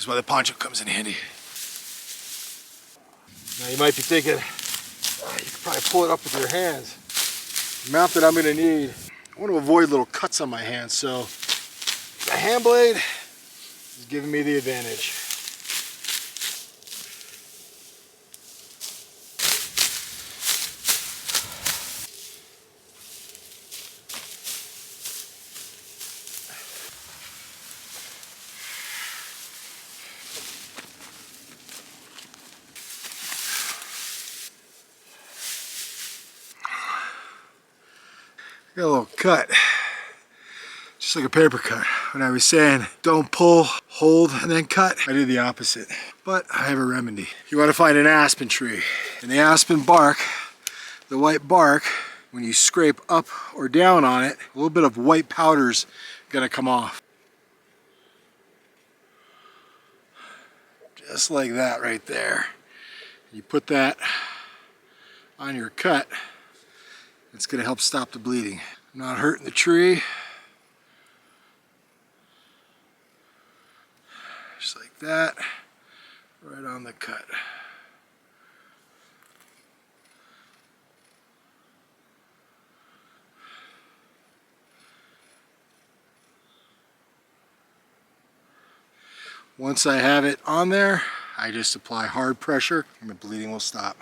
That's why the poncho comes in handy. Now you might be thinking, you could probably pull it up with your hands. The amount that I'm gonna need, I want to avoid little cuts on my hands, so the hand blade is giving me the advantage. Got a little cut, just like a paper cut. When I was saying don't pull, hold, and then cut, I did the opposite. But I have a remedy. You want to find an aspen tree. And the aspen bark, the white bark, when you scrape up or down on it, a little bit of white powder's gonna come off. Just like that right there. You put that on your cut, it's gonna help stop the bleeding. Not hurting the tree. Just like that, right on the cut. Once I have it on there, I just apply hard pressure and the bleeding will stop.